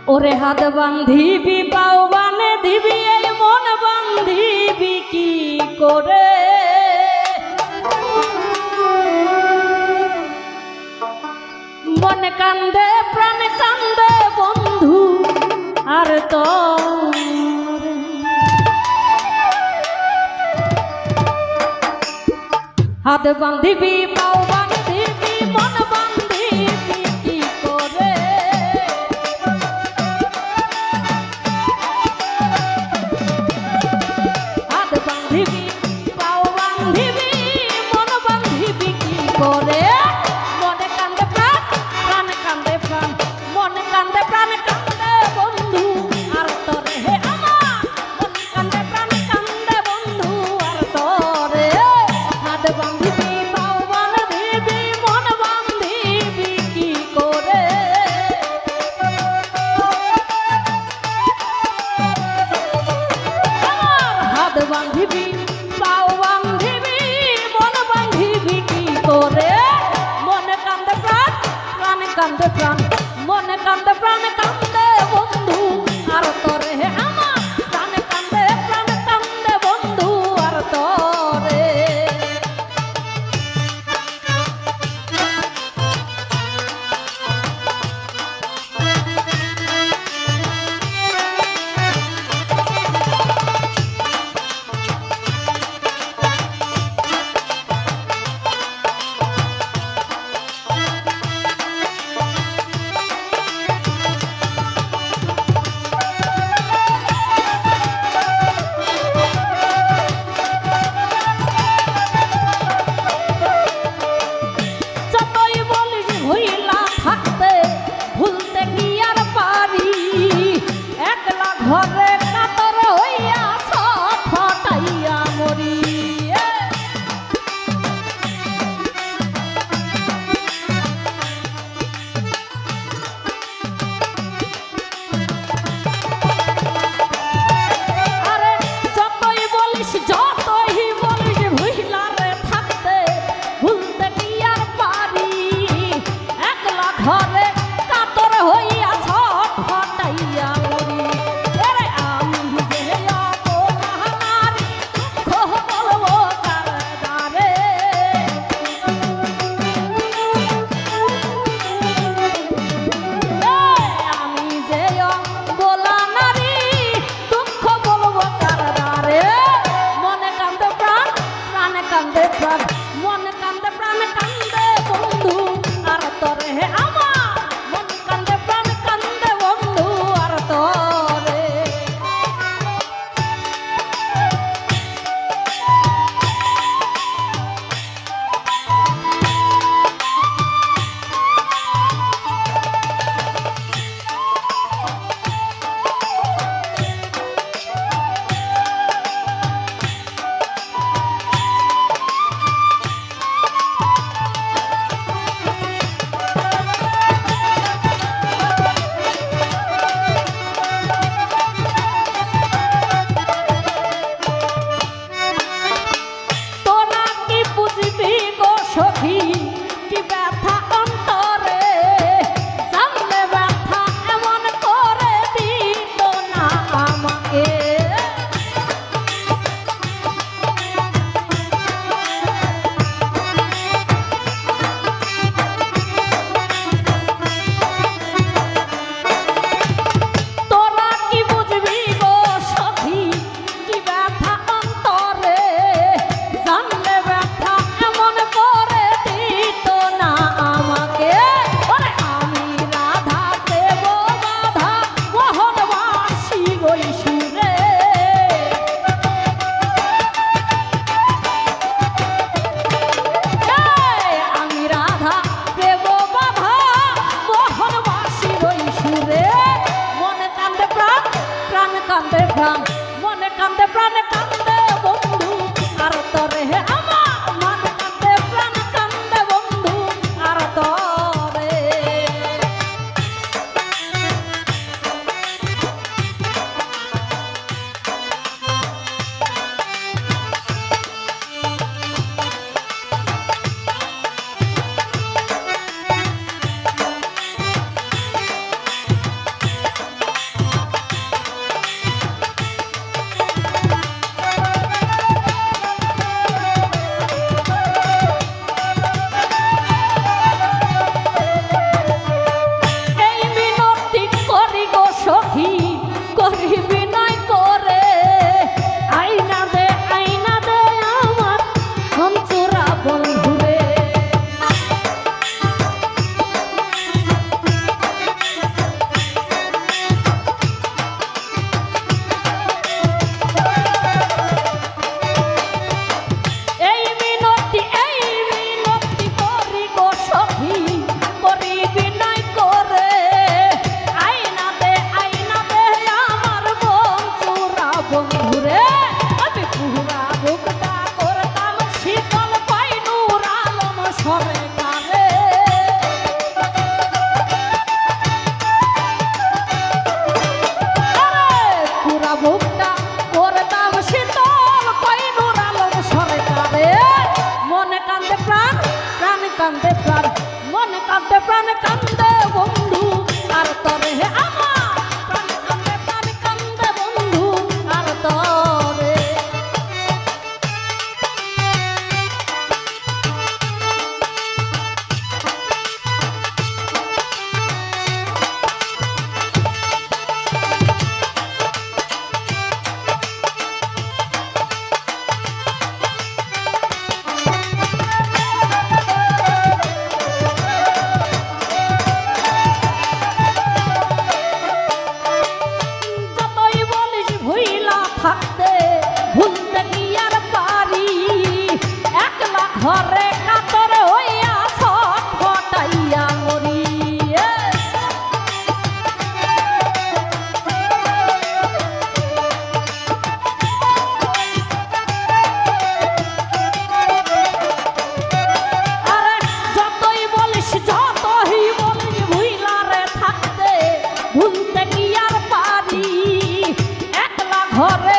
ওরে হাত বান্ধিবি পাও বানে দিবি এই মন বান্ধিবি কি করে মনে কান্দে প্রাণ কান্দে বন্ধু আর তো হাত বান্ধিবি পাও বান্ধিবি মন বান্ধিবি কি করে হাত বান্ধিবি পাও বান্ধিবি মন বান্ধিবি কি করে মনে কান্দে প্রাণ প্রাণ কান্দে প্রাণ মনে কান্দে প্রাণ কান্দে বন্ধু আর তোরে হে আমার মনে কান্দে প্রাণ কান্দে বন্ধু আর তোরে হাত বান্ধিবি পাও বান্ধিবি মন বান্ধিবি কি করে হাত বান্ধিবি পাও বান্ধিবি মন বান্ধিবি কি করে মনে কান্দে প্রাণ প্রাণ কান্দে প্রাণ মনে কান্দে প্রাণ কান্দে বন্ধু আর তোরে হে আমার প্রাণ কান্দে প্রাণ কান্দে বন্ধু আর তোরে ঘরে